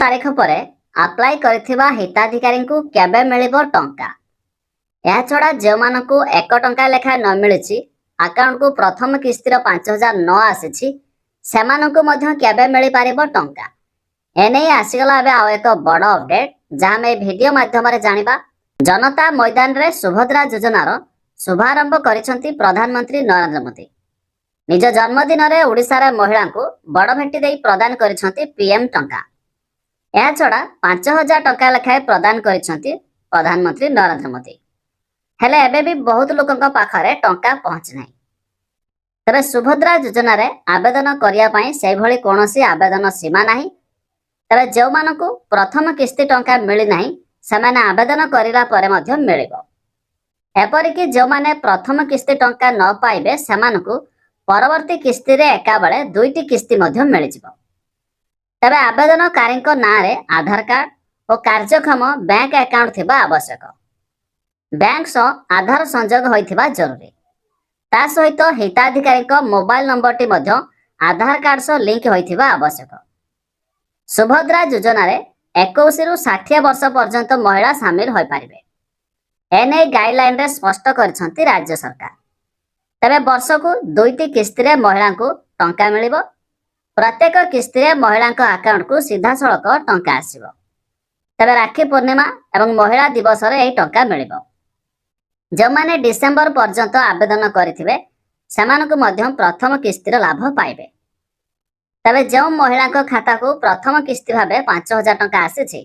तारीख पर अप्लाई करथिबा हिताधिकारी को केबे मिलिबो टंका। या छड़ा जो मानकु 1 टंका लेखा न मिलिछि अकाउंट को प्रथम किस्तिर 5000 न आसीछि सेमानकु मध्य केबे मिलि पारिबो टंका। एने आसीगला बे आ एक बड़ अपडेट जहां में वीडियो माध्यम रे जानिबा। जनता मैदान रे सुभद्रा योजनार शुभारंभ करिसंती प्रधानमंत्री नरेंद्र मोदी। निज जन्मदिन रे ओडिसा रे महिला को बड़ भेटी देई प्रदान करिसंती पीएम टंका। या छड़ा 5000 टंका लेखाए प्रदान करिसंती प्रधानमंत्री नरेंद्र मोदी। हेले एबे भी बहुत लोकंक पाखरे टंका पहुंच नाही। तबे सुभद्रा योजना रे आवेदन करिया पई सेहि भली कोनोसी आवेदन सीमा नाही। तबे जो मानकु प्रथम किस्ती टंका मिली नाही सेमाने आवेदन करिला परे मध्य मिलिबो। एपरिक जो माने प्रथम किस्ती टंका न पाइबे सेमानकु परवर्ती किस्ती रे एका बेले दुईटी किस्ती मध्य मिल जिवो। तबे आवेदनकारी नाँ रे आधार कार्ड और कार्यक्षम बैंक अकाउंट थिबा आवश्यक। बैंक सह आधार संजोग होइथिबा जरूरी। ता सहित हिताधिकारी मोबाइल नंबर मध्य आधार कार्ड सह लिंक होइथिबा आवश्यक। सुभद्रा योजना रे 21 रु 60 वर्ष पर्यंत महिला शामिल होई पारिबे। एने गाइडलाइन रे स्पष्ट करछंती राज्य सरकार। तबे वर्ष को दुईटी किस्ती रे महिला को टंका मिलिबो। प्रत्येक किस्ती रे महिला अकाउंट को सीधा सड़क टंका आसीबो। तबे राखी पूर्णिमा एवं महिला दिवस रे एही टंका मिलिबो। जो माने डिसेंबर पर्यंत आवेदन करिथिबे सेमानकु मध्य प्रथम किस्तीर लाभ पाइबे। तबे जो महिला खाता को प्रथम किस्ती भाबे 5000 टंका आसीछि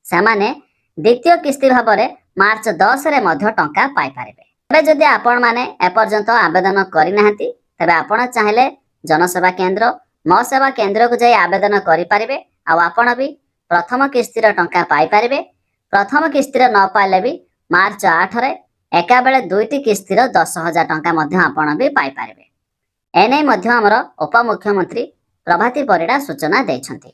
सेमाने द्वितीय किस्ती भाबरे मार्च 10 रे मध्य टंका पाइ पारिबे। तबे जदि आपण माने एपर्यंत आवेदन करि नाहंती तबे आपण चाहिले जनसेवा केंद्र मो सेवा केंद्र को जाई आवेदन करि पारिबे। आ आपण भी प्रथम किस्तीर टंका पाइ पारिबे। प्रथम किस्तीर न पाइले भी मार्च 8 रे एका बेले दुईटी किस्तीर 10,000 टंका मध्य आपण भी पाइ पारिबे। एने मध्य हमर उपमुख्यमंत्री प्रभाती परिडा सूचना दैछंती।